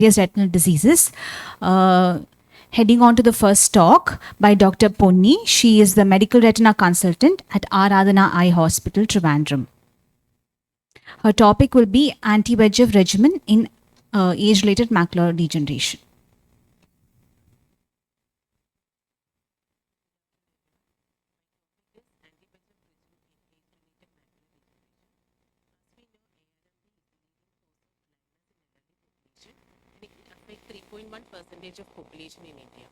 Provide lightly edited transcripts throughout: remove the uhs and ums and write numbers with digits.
various retinal diseases. Heading on to the first talk by Dr. Ponny. She is the medical retina consultant at Aradhana Eye Hospital, Trivandrum. Her topic will be anti-VEGF regimen in age-related macular degeneration. It affects 3.1% of population in India.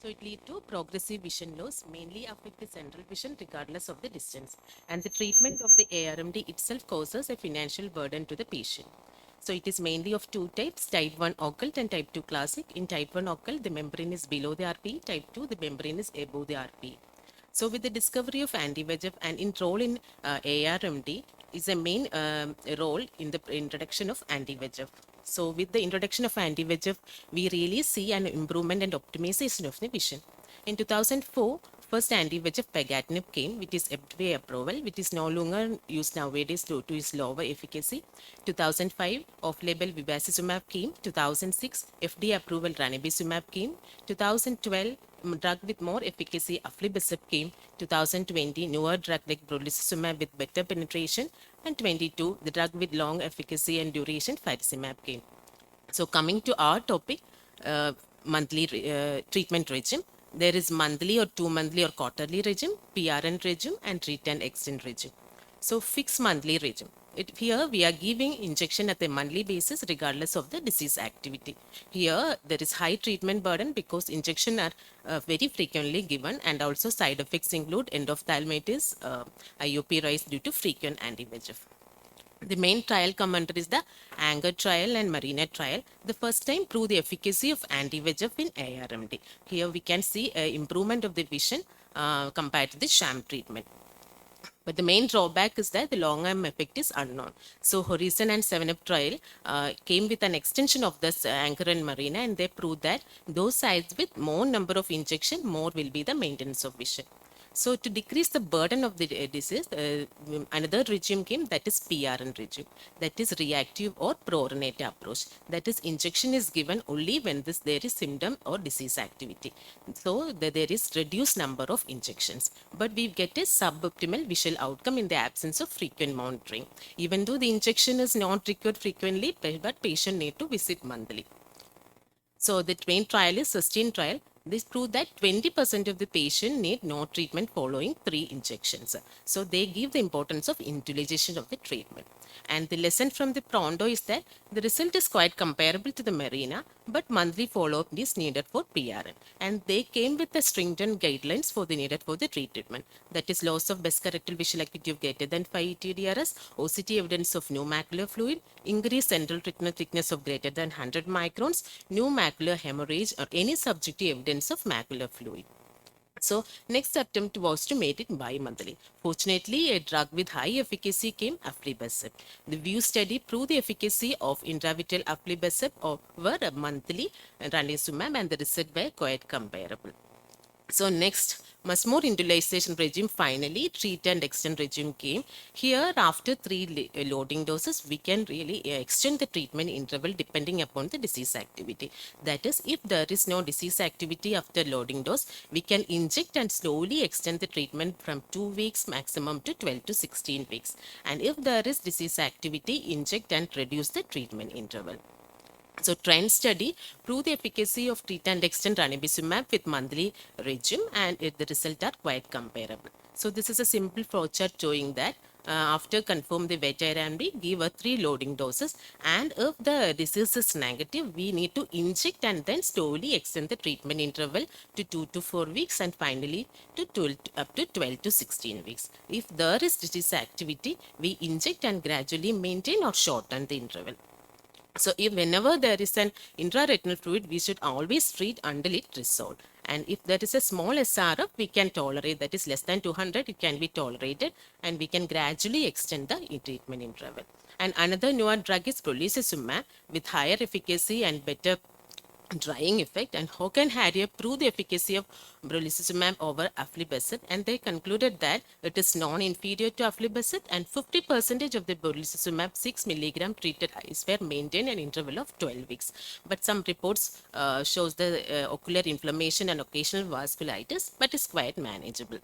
So it leads to progressive vision loss, mainly affect the central vision regardless of the distance. And the treatment of the ARMD itself causes a financial burden to the patient. So it is mainly of two types, type 1 occult and type 2 classic. In type 1 occult, the membrane is below the RPE, type 2, the membrane is above the RPE. So with the discovery of anti-VEGF and in role in ARMD is a main role in the introduction of anti-VEGF. So with the introduction of anti-VEGF, we really see an improvement and optimization of the vision. In 2004, first anti-VEGF pegatinib came, which is FDA approval, which is no longer used nowadays due to its lower efficacy. 2005, off-label bevacizumab came. 2006, FDA approval ranibizumab came. 2012, drug with more efficacy, aflibercept came. 2020, newer drug like brolucizumab with better penetration. And 22, the drug with long efficacy and duration, faricimab came. So coming to our topic, monthly treatment regime. There is monthly or 2 monthly or quarterly regime, PRN regime, and treat and extend regime. So fixed monthly regime. Here we are giving injection at a monthly basis regardless of the disease activity. Here there is high treatment burden because injection are very frequently given, and also side effects include endophthalmitis, IOP rise due to frequent anti-VEGF. The main trial commander is the Anger trial and Marina trial. The first time proved the efficacy of anti-VEGF in ARMD. Here we can see improvement of the vision compared to the sham treatment. But the main drawback is that the long-arm effect is unknown. So Horizon and 7-Up trial came with an extension of this Anchor and Marina, and they proved that those sites with more number of injection, more will be the maintenance of vision. So to decrease the burden of the disease, another regime came, that is PRN regime, that is reactive or prorate approach. That is, injection is given only when there is symptom or disease activity. So there is reduced number of injections, but we get a suboptimal visual outcome in the absence of frequent monitoring. Even though the injection is not required frequently, but patient need to visit monthly. So the main trial is SUSTAIN trial. This proved that 20% of the patient need no treatment following 3 injections. So they give the importance of utilization of the treatment. And the lesson from the Pronto is that the result is quite comparable to the Marina, but monthly follow-up is needed for PRN. And they came with the stringent guidelines for the needed for the treatment. That is loss of best corrected visual acuity of greater than 5 TDRS, OCT evidence of new macular fluid, increased central retinal thickness of greater than 100 microns, new macular hemorrhage, or any subjective evidence of macular fluid. So next attempt was to make it bi-monthly. Fortunately, a drug with high efficacy came, aflibercept. The VIEW study proved the efficacy of intravitreal aflibercept over a monthly ranibizumab, and the results were quite comparable. So next, much more utilization regime, finally treat and extend regime came. Here after 3 loading doses, we can really extend the treatment interval depending upon the disease activity. That is, if there is no disease activity after loading dose, we can inject and slowly extend the treatment from 2 weeks maximum to 12 to 16 weeks. And if there is disease activity, inject and reduce the treatment interval. So trend study proved the efficacy of treat and extend ranibizumab with monthly regime, and the results are quite comparable. So this is a simple flowchart showing that after confirm the wet ARMD, give a 3 loading doses, and if the disease is negative, we need to inject and then slowly extend the treatment interval to 2 to 4 weeks, and finally to 12, up to 12 to 16 weeks. If there is disease activity, we inject and gradually maintain or shorten the interval. So if whenever there is an intraretinal fluid, we should always treat until it resolves. And if there is a small SRF, we can tolerate, that is less than 200, it can be tolerated, and we can gradually extend the treatment interval. And another newer drug is brolucizumab with higher efficacy and better drying effect, and Hock and Harrier proved the efficacy of brolucizumab over aflibercept, and they concluded that it is non-inferior to aflibercept, and 50% of the brolucizumab 6 milligram treated eyes were maintained an interval of 12 weeks. But some reports shows the ocular inflammation and occasional vasculitis, but is quite manageable.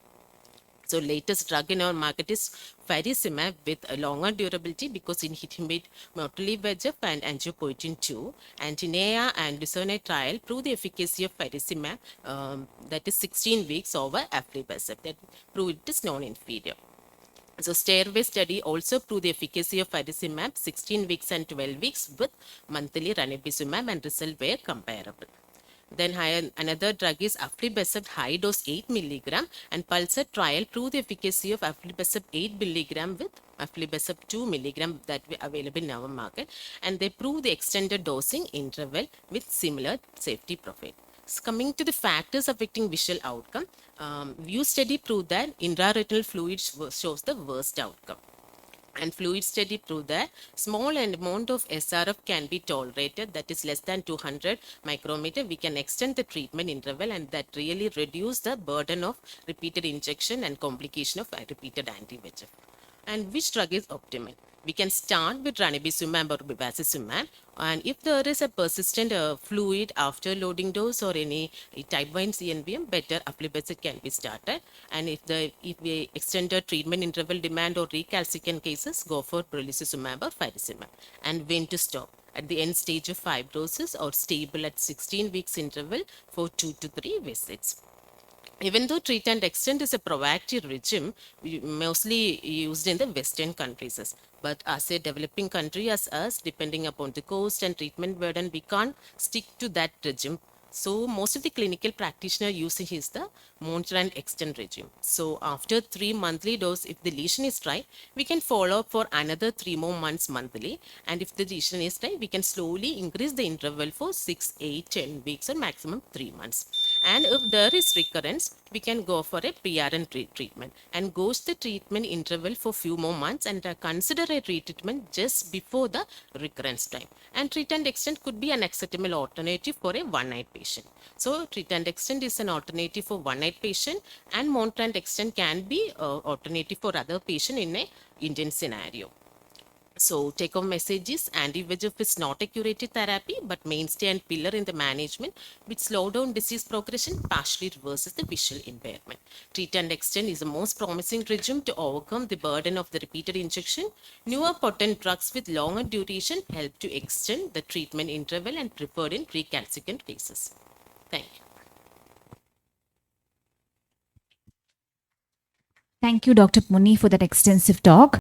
So latest drug in our market is faricimab with a longer durability because it inhibit motili VEGF and angiopoietin 2. And TINEA and Lucerne trial prove the efficacy of faricimab, that is 16 weeks over aflibercept, that prove it is non-inferior. So stairway study also proved the efficacy of faricimab 16 weeks and 12 weeks with monthly ranibizumab, and results were comparable. Then another drug is aflibercept high dose 8 milligram, and Pulsar trial proved the efficacy of aflibercept 8 milligram with aflibercept 2 milligram that were available in our market, and they proved the extended dosing interval with similar safety profile. So coming to the factors affecting visual outcome, view study proved that intraretinal fluid shows the worst outcome, and fluid study proved that small amount of SRF can be tolerated, that is less than 200 micrometer. We can extend the treatment interval, and that really reduce the burden of repeated injection and complication of repeated anti-VEGF. And which drug is optimal? We can start with ranibizumab or bevacizumab, and if there is a persistent fluid after loading dose or any type 1 CNVM, better aflibercept can be started. And if we extended treatment interval demand or recalcitrant cases, go for brolucizumab or faricimab. And when to stop? At the end stage of fibrosis or stable at 16 weeks interval for 2 to 3 visits. Even though treat and extend is a proactive regime, mostly used in the Western countries. But as a developing country as us, depending upon the cost and treatment burden, we can't stick to that regime. So most of the clinical practitioner using is the monitor and extend regime. So after 3 monthly dose, if the lesion is dry, we can follow up for another 3 more months monthly. And if the lesion is dry, we can slowly increase the interval for 6, 8, 10 weeks or maximum 3 months. And if there is recurrence, we can go for a PRN treatment and gauge the treatment interval for few more months, and consider a retreatment just before the recurrence time. And treat and extend could be an acceptable alternative for a one-night patient. So treat and extend is an alternative for one-night patient, and monitor and extend can be alternative for other patient in a Indian scenario. So take home message is anti-VEGF is not a curative therapy, but mainstay and pillar in the management which slow down disease progression, partially reverses the visual impairment. Treat and extend is the most promising regime to overcome the burden of the repeated injection. Newer potent drugs with longer duration help to extend the treatment interval and preferred in recalcitrant cases. Thank you. Thank you, Dr. Ponny, for that extensive talk.